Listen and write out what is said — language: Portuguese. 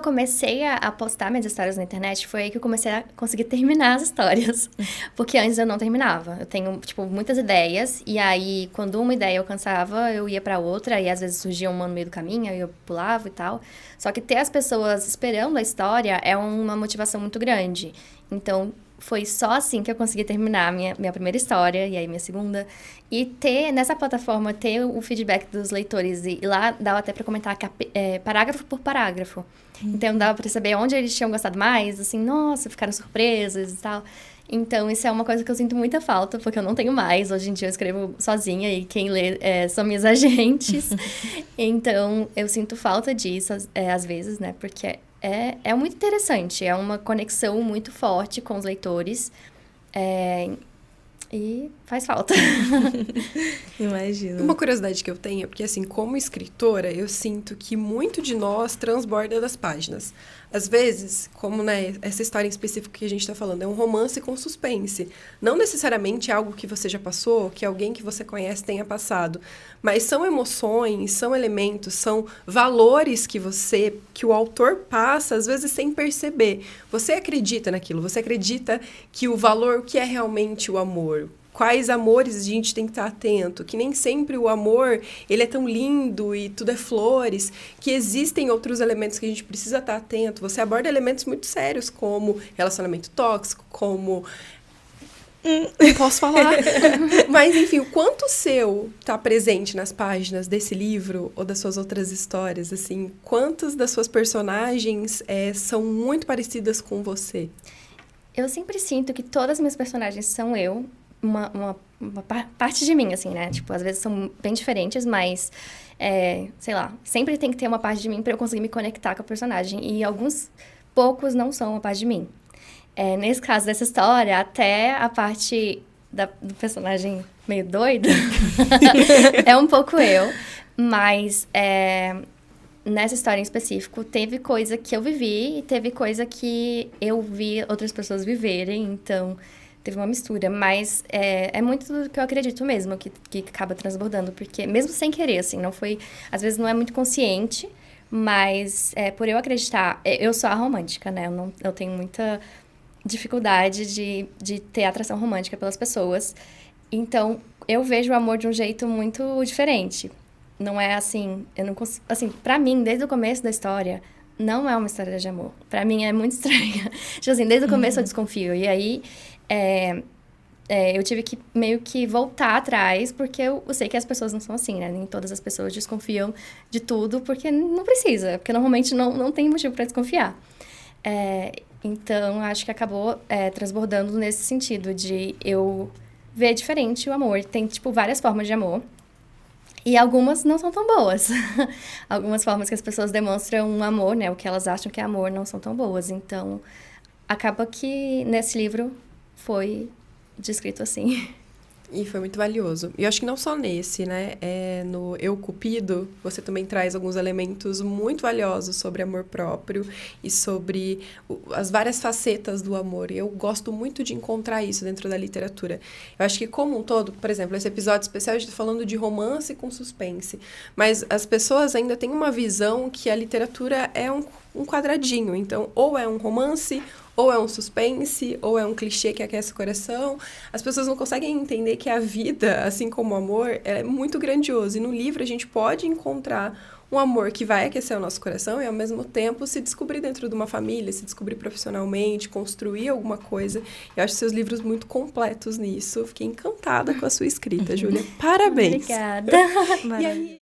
comecei a postar minhas histórias na internet, foi aí que eu comecei a conseguir terminar as histórias. Porque antes eu não terminava. Eu tenho, tipo, muitas ideias, e aí, quando uma ideia eu cansava, eu ia pra outra, e às vezes surgia uma no meio do caminho, aí eu pulava e tal. Só que ter as pessoas esperando a história é uma motivação muito grande. Então, foi só assim que eu consegui terminar a minha primeira história, e aí minha segunda. E nessa plataforma, ter o feedback dos leitores, e lá dava até pra comentar parágrafo por parágrafo. Então, dava pra saber onde eles tinham gostado mais, assim, nossa, ficaram surpresos e tal. Então, isso é uma coisa que eu sinto muita falta, porque eu não tenho mais. Hoje em dia eu escrevo sozinha e quem lê são minhas agentes. Então, eu sinto falta disso, às vezes, né? Porque é muito interessante, é uma conexão muito forte com os leitores. E faz falta. Imagino. Uma curiosidade que eu tenho é porque, assim, como escritora, eu sinto que muito de nós transborda das páginas. Às vezes, como, né, essa história em específico que a gente está falando, é um romance com suspense. Não necessariamente é algo que você já passou, que alguém que você conhece tenha passado. Mas são emoções, são elementos, são valores que o autor passa, às vezes sem perceber. Você acredita naquilo, você acredita que o valor, o que é realmente o amor? Quais amores a gente tem que estar atento, que nem sempre o amor, ele é tão lindo e tudo é flores, que existem outros elementos que a gente precisa estar atento. Você aborda elementos muito sérios, como relacionamento tóxico, como... Não posso falar. Mas, enfim, o quanto seu está presente nas páginas desse livro ou das suas outras histórias, assim, quantas das suas personagens são muito parecidas com você? Eu sempre sinto que todas as minhas personagens são eu, uma parte de mim, assim, né? Tipo, às vezes são bem diferentes, mas, sei lá, sempre tem que ter uma parte de mim pra eu conseguir me conectar com a personagem. E poucos não são uma parte de mim. Nesse caso dessa história, até a parte do personagem meio doido é um pouco eu, mas nessa história em específico, teve coisa que eu vivi e teve coisa que eu vi outras pessoas viverem, então teve uma mistura, mas é muito do que eu acredito mesmo, que acaba transbordando, porque mesmo sem querer, assim, não foi, às vezes não é muito consciente, mas por eu acreditar, eu sou a romântica, né, eu tenho muita dificuldade de ter atração romântica pelas pessoas, então eu vejo o amor de um jeito muito diferente. Não é assim, eu não consigo... Assim, pra mim, desde o começo da história, não é uma história de amor. Pra mim, é muito estranha. Tipo assim, desde o começo eu desconfio. E aí, eu tive que meio que voltar atrás, porque eu sei que as pessoas não são assim, né? Nem todas as pessoas desconfiam de tudo, porque não precisa. Porque normalmente não tem motivo pra desconfiar. Então, acho que acabou transbordando nesse sentido de eu ver diferente o amor. Tem, tipo, várias formas de amor. E algumas não são tão boas. Algumas formas que as pessoas demonstram um amor, né? O que elas acham que é amor, não são tão boas. Então, acaba que nesse livro foi descrito assim. E foi muito valioso. E eu acho que não só nesse, né? No Eu, Cupido, você também traz alguns elementos muito valiosos sobre amor próprio e sobre as várias facetas do amor. E eu gosto muito de encontrar isso dentro da literatura. Eu acho que, como um todo, por exemplo, esse episódio especial, a gente está falando de romance com suspense. Mas as pessoas ainda têm uma visão que a literatura é um quadradinho. Então, ou é um romance, ou é um suspense, ou é um clichê que aquece o coração. As pessoas não conseguem entender que a vida, assim como o amor, é muito grandioso. E no livro a gente pode encontrar um amor que vai aquecer o nosso coração e, ao mesmo tempo, se descobrir dentro de uma família, se descobrir profissionalmente, construir alguma coisa. Eu acho seus livros muito completos nisso. Fiquei encantada com a sua escrita, Júlia. Parabéns! Obrigada! E aí...